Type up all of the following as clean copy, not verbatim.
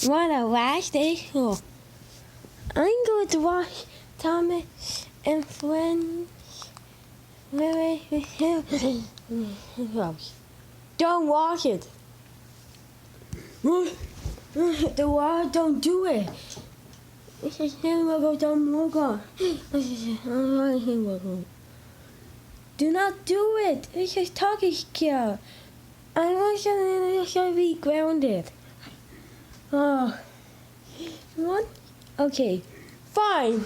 wanna watch this show? I'm going to watch Thomas and Friends. Don't watch it. The wall, don't do it. Do not do it. This is talking skill. I want to be grounded. Oh. What? Okay. Fine.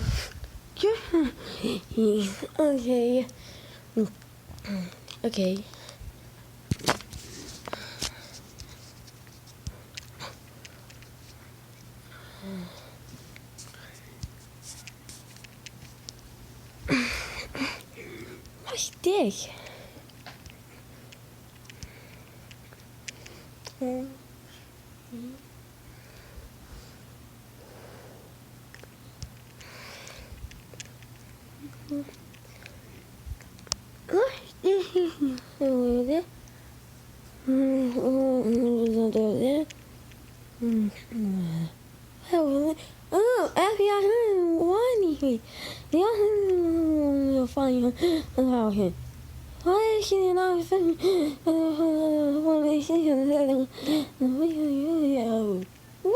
Okay. Okay. What's this? Oh, FBI warning. You'll find about him. Why is he not? Wow!